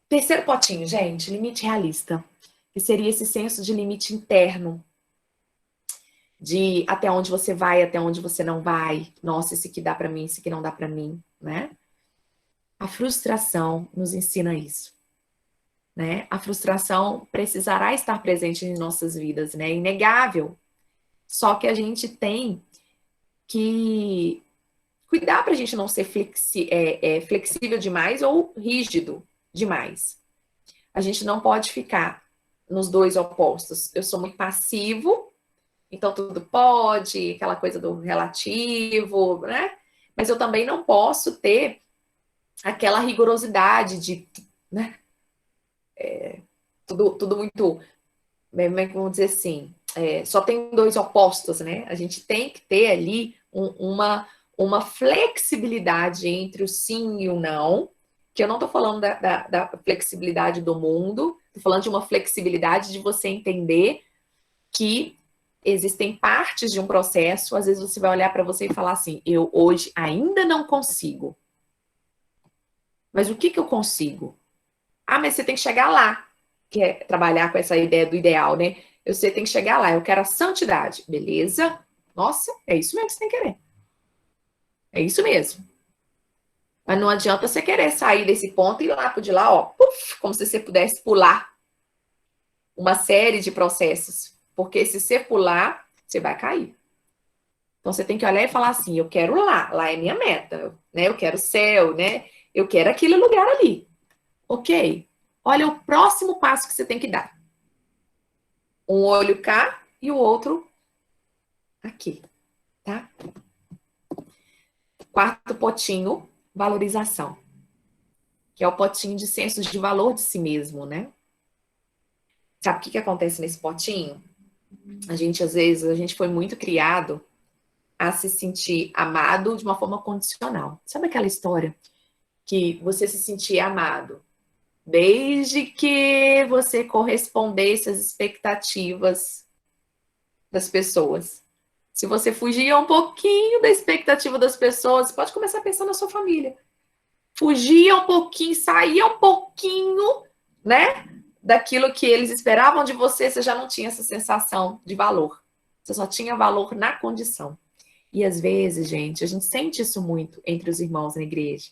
Terceiro potinho, gente, limite realista. Que seria esse senso de limite interno. De até onde você vai, até onde você não vai. Nossa, esse aqui dá pra mim, esse aqui não dá pra mim, né? A frustração nos ensina isso. Né? A frustração precisará estar presente em nossas vidas, né? É inegável. Só que a gente tem que cuidar para a gente não ser flexível demais ou rígido demais. A gente não pode ficar nos dois opostos. Eu sou muito passivo, então tudo pode, aquela coisa do relativo, né? Mas eu também não posso ter aquela rigorosidade de, né? Tudo muito, vamos dizer assim, só tem dois opostos, né? A gente tem que ter ali uma flexibilidade entre o sim e o não, que eu não estou falando da flexibilidade do mundo, estou falando de uma flexibilidade de você entender que existem partes de um processo, às vezes você vai olhar para você e falar assim, eu hoje ainda não consigo. Mas o que eu consigo? Ah, mas você tem que chegar lá, que é trabalhar com essa ideia do ideal, né? Você tem que chegar lá, eu quero a santidade. Beleza? Nossa, é isso mesmo que você tem que querer. É isso mesmo. Mas não adianta você querer sair desse ponto e ir lá de lá, ó, puf, como se você pudesse pular uma série de processos. Porque se você pular, você vai cair. Então você tem que olhar e falar assim, eu quero lá é minha meta, né? Eu quero o céu, né? Eu quero aquele lugar ali. Ok? Olha o próximo passo que você tem que dar. Um olho cá e o outro aqui, tá? Quarto potinho, valorização. Que é o potinho de senso de valor de si mesmo, né? Sabe o que acontece nesse potinho? Às vezes, a gente foi muito criado a se sentir amado de uma forma condicional. Sabe aquela história que você se sentia amado desde que você correspondesse às expectativas das pessoas? Se você fugia um pouquinho da expectativa das pessoas, pode começar a pensar na sua família. Fugia um pouquinho, saía um pouquinho, né, daquilo que eles esperavam de você, você já não tinha essa sensação de valor. Você só tinha valor na condição. E às vezes, gente, a gente sente isso muito entre os irmãos na igreja,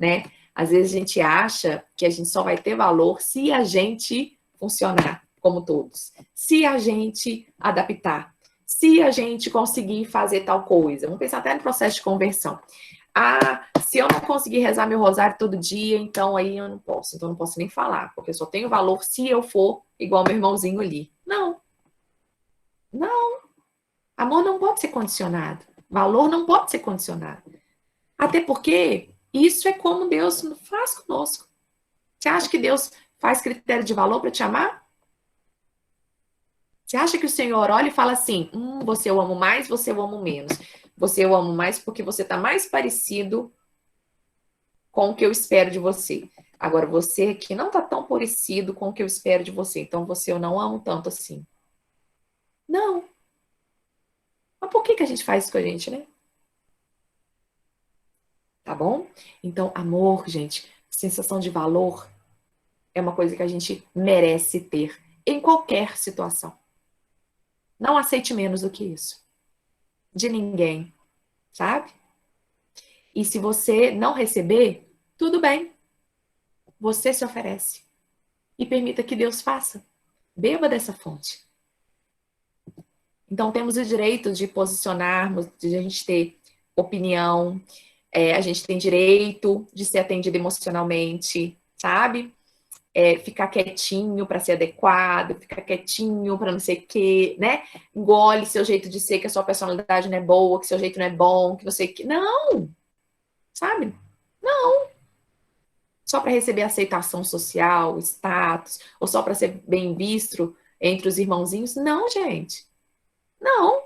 né? Às vezes a gente acha que a gente só vai ter valor se a gente funcionar como todos, se a gente adaptar, se a gente conseguir fazer tal coisa. Vamos pensar até no processo de conversão. Ah, se eu não conseguir rezar meu rosário todo dia, então aí eu não posso. Então eu não posso nem falar, porque eu só tenho valor se eu for igual meu irmãozinho ali. Não, não. Amor não pode ser condicionado. Valor não pode ser condicionado. Até porque isso é como Deus faz conosco. Você acha que Deus faz critério de valor para te amar? Você acha que o Senhor olha e fala assim, você eu amo mais, você eu amo menos. Você eu amo mais porque você está mais parecido com o que eu espero de você. Agora, você aqui não está tão parecido com o que eu espero de você. Então, você eu não amo tanto assim. Não. Mas por que a gente faz isso com a gente, né? Tá bom? Então, amor, gente, sensação de valor é uma coisa que a gente merece ter em qualquer situação. Não aceite menos do que isso. De ninguém, sabe? E se você não receber, tudo bem. Você se oferece. E permita que Deus faça. Beba dessa fonte. Então, temos o direito de posicionarmos, de a gente ter opinião, a gente tem direito de ser atendido emocionalmente, sabe? Ficar quietinho para ser adequado, ficar quietinho para não sei o quê, né? Engole seu jeito de ser, que a sua personalidade não é boa, que seu jeito não é bom, que não sei o quê. Não! Sabe? Não! Só para receber aceitação social, status, ou só para ser bem visto entre os irmãozinhos. Não, gente. Não.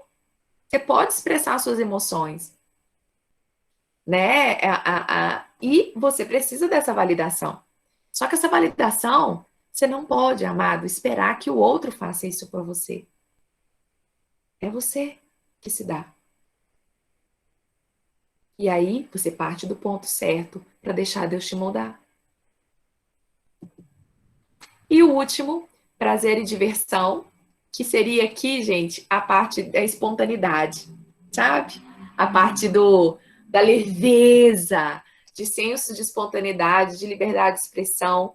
Você pode expressar suas emoções, né? E você precisa dessa validação. Só que essa validação, você não pode, amado, esperar que o outro faça isso por você. É você que se dá. E aí, você parte do ponto certo para deixar Deus te moldar. E o último, prazer e diversão, que seria aqui, gente, a parte da espontaneidade, sabe? A parte da leveza, de senso de espontaneidade, de liberdade de expressão.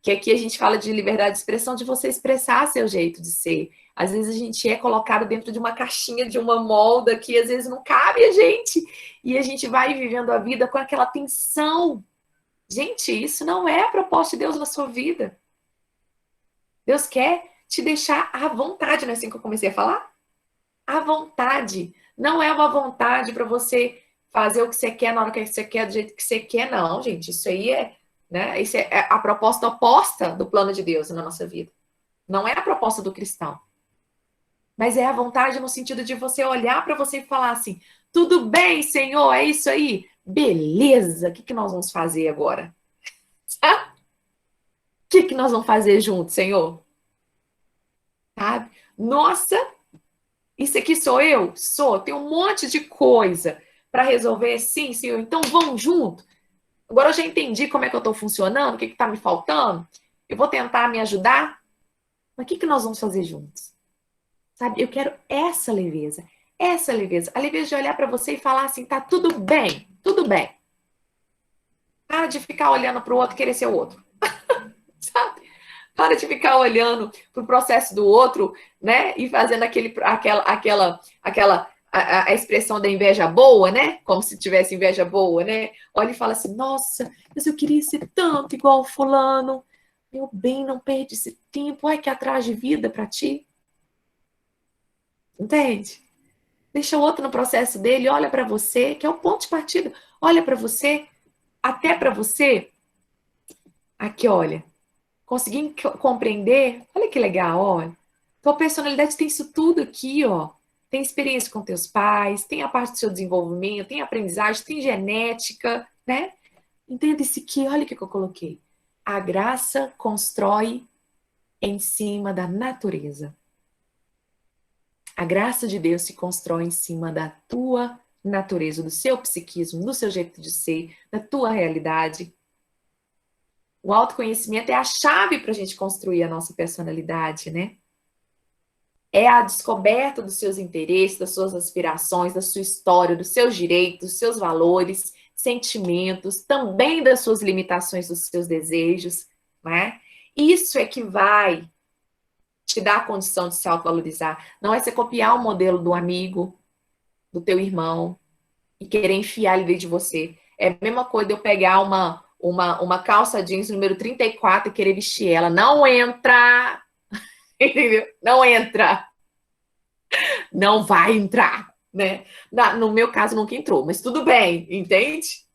Que aqui a gente fala de liberdade de expressão, de você expressar seu jeito de ser. Às vezes a gente é colocado dentro de uma caixinha, de uma molda que às vezes não cabe a gente. E a gente vai vivendo a vida com aquela tensão. Gente, isso não é a proposta de Deus na sua vida. Deus quer te deixar à vontade, não é assim que eu comecei a falar? À vontade. Não é uma vontade para você fazer o que você quer na hora que você quer, do jeito que você quer, não, gente. Isso aí né? Isso é a proposta oposta do plano de Deus na nossa vida. Não é a proposta do cristão. Mas é a vontade no sentido de você olhar para você e falar assim: tudo bem, Senhor, é isso aí? Beleza, o que nós vamos fazer agora? Sabe? O que nós vamos fazer juntos, Senhor? Sabe? Nossa, isso aqui sou eu? Sou. Tem um monte de coisa para resolver. Sim, Senhor. Então vamos junto. Agora eu já entendi como é que eu estou funcionando, o que está me faltando. Eu vou tentar me ajudar. Mas o que nós vamos fazer juntos? Sabe? Eu quero essa leveza. Essa leveza. A leveza de olhar para você e falar assim: tá tudo bem, tudo bem. Para de ficar olhando para o outro e querer ser o outro. Sabe? Para de ficar olhando para o processo do outro, né? E fazendo a expressão da inveja boa, né? Como se tivesse inveja boa, né? Olha e fala assim: nossa, mas eu queria ser tanto igual o fulano. Meu bem, não perde esse tempo. Ai, que atrás de vida para ti. Entende? Deixa o outro no processo dele, olha para você, que é o ponto de partida. Olha para você, até para você. Aqui, olha. Consegui compreender. Olha que legal, olha. Tua personalidade tem isso tudo aqui, ó. Tem experiência com teus pais, tem a parte do seu desenvolvimento, tem aprendizagem, tem genética, né? Entenda isso aqui, olha o que eu coloquei. A graça constrói em cima da natureza. A graça de Deus se constrói em cima da tua natureza, do seu psiquismo, do seu jeito de ser, da tua realidade. O autoconhecimento é a chave para a gente construir a nossa personalidade, né? é a descoberta dos seus interesses, das suas aspirações, da sua história, dos seus direitos, dos seus valores, sentimentos, também das suas limitações, dos seus desejos, né? Isso é que vai te dar a condição de se autovalorizar. Não é você copiar o modelo do amigo, do teu irmão, e querer enfiar ele dentro de você. É a mesma coisa de eu pegar uma calça jeans número 34 e querer vestir ela. Não entra! Entendeu? Não entra! Não vai entrar, né? No meu caso, nunca entrou, mas tudo bem, entende?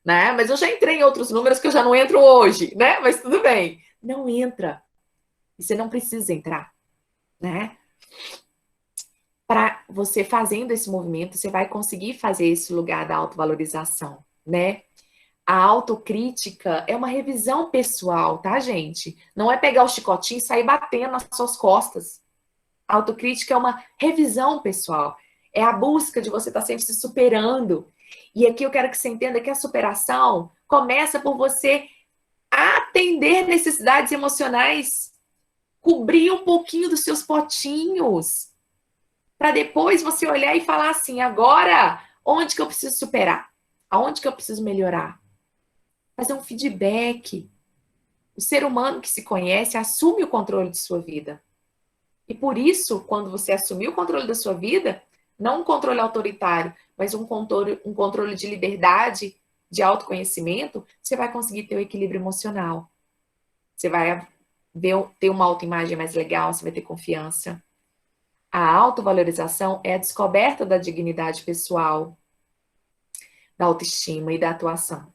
Né? Mas eu já entrei em outros números que eu já não entro hoje, né? Mas tudo bem. Não entra. E você não precisa entrar, né? Para você fazendo esse movimento, você vai conseguir fazer esse lugar da autovalorização, né? A autocrítica é uma revisão pessoal, tá, gente? Não é pegar o chicotinho e sair batendo nas suas costas. A autocrítica é uma revisão pessoal. É a busca de você estar sempre se superando. E aqui eu quero que você entenda que a superação começa por você atender necessidades emocionais, cobrir um pouquinho dos seus potinhos, para depois você olhar e falar assim, agora, onde que eu preciso superar? Aonde que eu preciso melhorar? Fazer um feedback. O ser humano que se conhece assume o controle de sua vida. E por isso, quando você assumir o controle da sua vida, não um controle autoritário, mas um controle de liberdade, de autoconhecimento, você vai conseguir ter o equilíbrio emocional. Você vai ter uma autoimagem mais legal, você vai ter confiança. A autovalorização é a descoberta da dignidade pessoal, da autoestima e da atuação.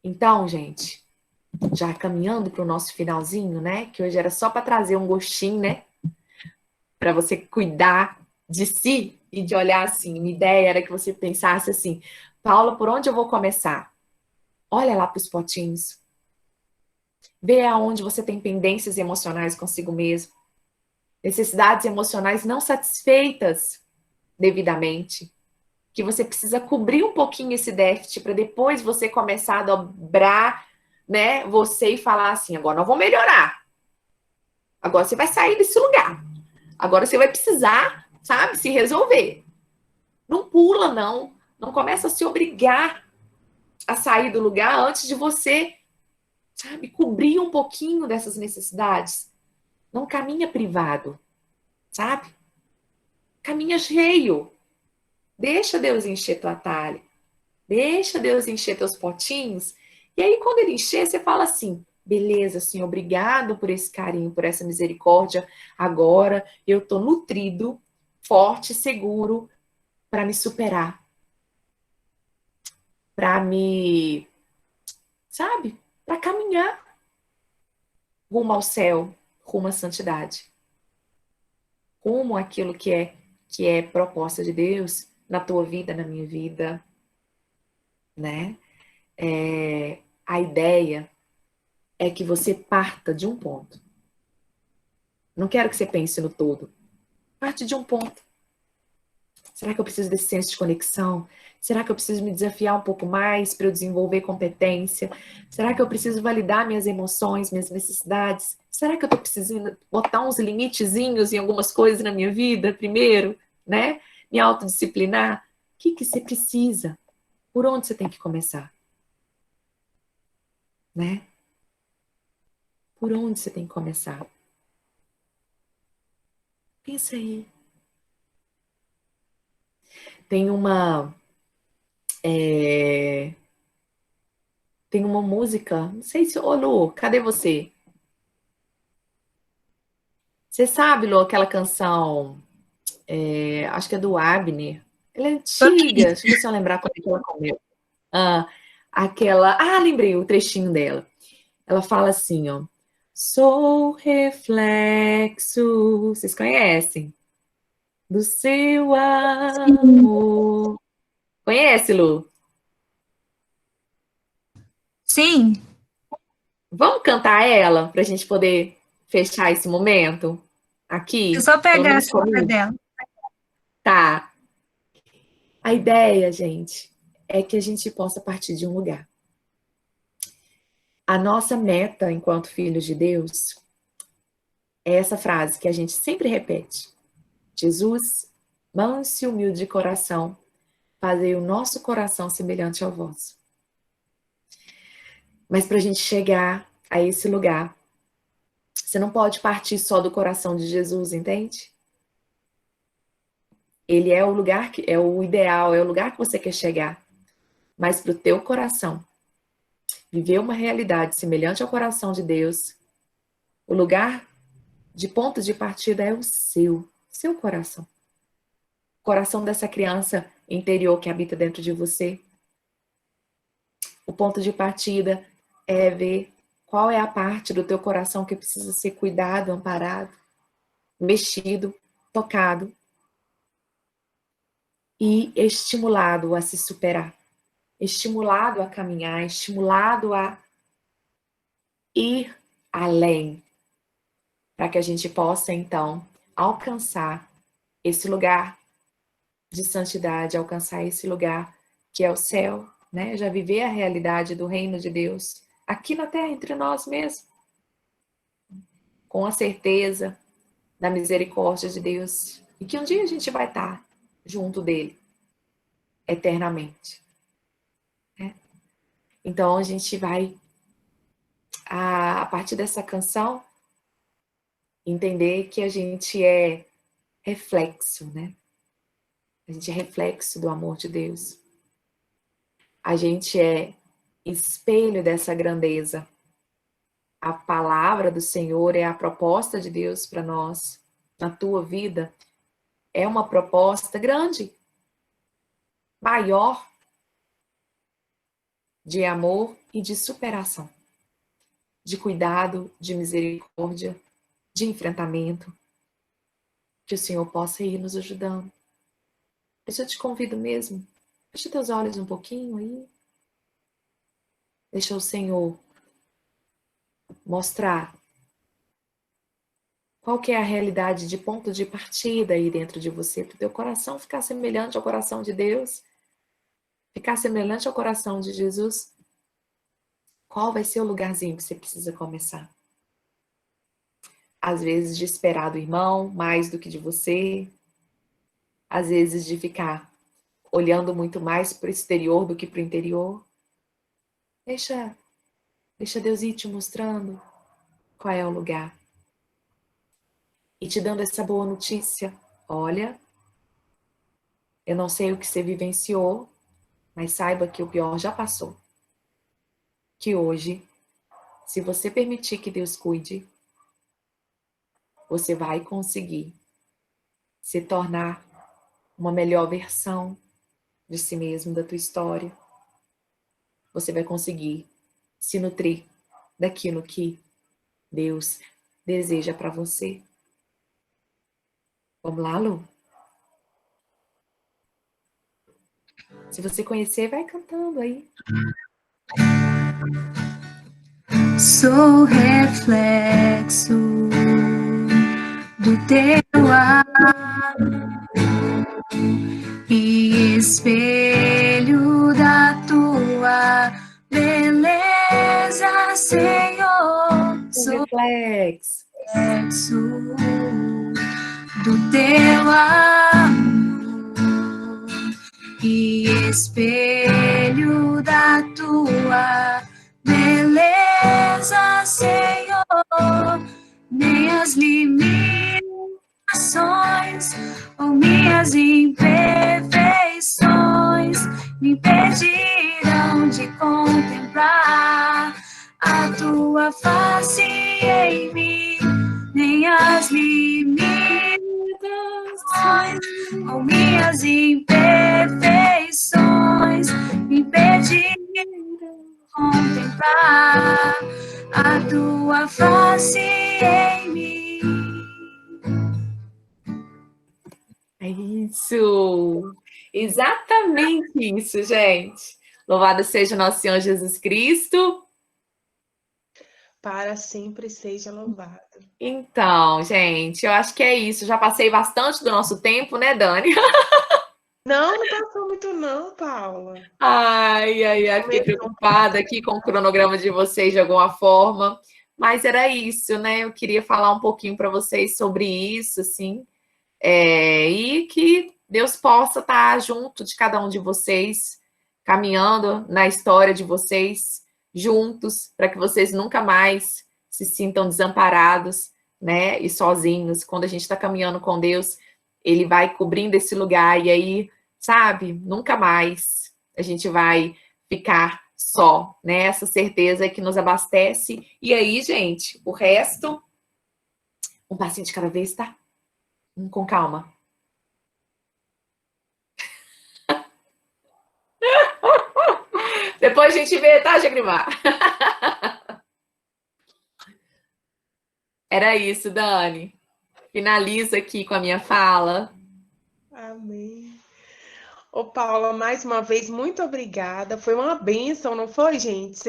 Então, gente, já caminhando para o nosso finalzinho, né? Que hoje era só para trazer um gostinho, né? Para você cuidar de si e de olhar assim. Minha ideia era que você pensasse assim, Paula, por onde eu vou começar? Olha lá para os potinhos. Vê aonde você tem pendências emocionais consigo mesmo. Necessidades emocionais não satisfeitas devidamente. Que você precisa cobrir um pouquinho esse déficit para depois você começar a dobrar, né, você e falar assim, agora nós vamos melhorar. Agora você vai sair desse lugar. Agora você vai precisar, sabe, se resolver. Não pula, não. Não começa a se obrigar a sair do lugar antes de você, sabe, cobrir um pouquinho dessas necessidades. Não caminha privado, sabe? Caminha cheio. Deixa Deus encher tua talha. Deixa Deus encher teus potinhos. E aí, quando ele encher, você fala assim, beleza, Senhor, obrigado por esse carinho, por essa misericórdia. Agora eu tô nutrido, forte, seguro para me superar. Para me, sabe? Para caminhar rumo ao céu, rumo à santidade. Rumo àquilo que é proposta de Deus na tua vida, na minha vida, né? A ideia é que você parta de um ponto. Não quero que você pense no todo. Parte de um ponto. Será que eu preciso desse senso de conexão? Será que eu preciso me desafiar um pouco mais para eu desenvolver competência? Será que eu preciso validar minhas emoções, minhas necessidades? Será que eu estou precisando botar uns limitezinhos em algumas coisas na minha vida primeiro, né? Me autodisciplinar? O que você precisa? Por onde você tem que começar? Né? Por onde você tem que começar? Pensa aí. Tem tem uma música, não sei se... Ô, Lu, cadê você? Você sabe, Lu, aquela canção, acho que é do Abner. Ela é antiga, deixa eu ver se eu lembrar quando é que ela comeu. Lembrei o trechinho dela. Ela fala assim, ó. Sou reflexo, vocês conhecem? Do seu amor. Conhece, Lu? Sim, Vamos cantar ela para a gente poder fechar esse momento eu aqui? só Pelo pegar a menos cifra comigo. dela. Tá. A ideia, gente, é que a gente possa partir de um lugar. A nossa meta, enquanto filhos de Deus, é essa frase que a gente sempre repete. Jesus, manso e humilde de coração, fazei o nosso coração semelhante ao vosso. Mas para a gente chegar a esse lugar, você não pode partir só do coração de Jesus, entende? Ele é o lugar que é o ideal, é o lugar que você quer chegar. Mas para o teu coração viver uma realidade semelhante ao coração de Deus, o lugar de ponto de partida é o seu coração. O coração dessa criança interior que habita dentro de você. O ponto de partida é ver qual é a parte do teu coração que precisa ser cuidado, amparado, mexido, tocado e estimulado a se superar, estimulado a caminhar, estimulado a ir além, para que a gente possa, então, alcançar esse lugar de santidade, alcançar esse lugar que é o céu, né? Já viver a realidade do reino de Deus aqui na terra, entre nós mesmos, com a certeza da misericórdia de Deus, e que um dia a gente vai estar junto dele, eternamente. Né? Então, a gente vai, a partir dessa canção, entender que a gente é reflexo, né? A gente é reflexo do amor de Deus. A gente é espelho dessa grandeza. A palavra do Senhor é a proposta de Deus para nós, na tua vida. É uma proposta grande, maior, de amor e de superação, de cuidado, de misericórdia, de enfrentamento. Que o Senhor possa ir nos ajudando. Eu te convido mesmo, fecha teus olhos um pouquinho aí. Deixa o Senhor mostrar qual que é a realidade de ponto de partida aí dentro de você, para o teu coração ficar semelhante ao coração de Deus, ficar semelhante ao coração de Jesus. Qual vai ser o lugarzinho que você precisa começar? Às vezes de esperar do irmão mais do que de você, às vezes de ficar olhando muito mais para o exterior do que para o interior. Deixa Deus ir te mostrando qual é o lugar. E te dando essa boa notícia. Olha, eu não sei o que você vivenciou, mas saiba que o pior já passou. Que hoje, se você permitir que Deus cuide, você vai conseguir se tornar uma melhor versão de si mesmo, da tua história. Você vai conseguir se nutrir daquilo que Deus deseja para você. Vamos lá, Lu? Se você conhecer, vai cantando aí. Sou reflexo do teu amor e espelho da tua beleza, Senhor. Sou Reflexo. reflexo do teu amor e espelho da tua beleza, Senhor. Nem as limitações ou minhas imperfeições me impedirão de contemplar a tua face em mim. Nem as limitações ou minhas imperfeições me impedirão contemplar a tua face em mim. É isso! Exatamente isso, gente. Louvado seja o nosso Senhor Jesus Cristo. Para sempre seja louvado. Então, gente, eu acho que é isso. Já passei bastante do nosso tempo, né, Dani? Não passou muito não, Paula. Ai, fiquei preocupada aqui com o cronograma de vocês de alguma forma. Mas era isso, né? Eu queria falar um pouquinho para vocês sobre isso, assim, e que Deus possa estar junto de cada um de vocês, caminhando na história de vocês, juntos, para que vocês nunca mais se sintam desamparados, né? E sozinhos. Quando a gente está caminhando com Deus, Ele vai cobrindo esse lugar, e aí, sabe, nunca mais a gente vai ficar só, né? Essa certeza que nos abastece. E aí, gente, o resto, um passinho de cada vez, tá? Com calma. Depois a gente vê, tá, Jagrimar? Era isso, Dani. Finalizo aqui com a minha fala. Amém. Ô, Paula, mais uma vez, muito obrigada. Foi uma bênção, não foi, gente?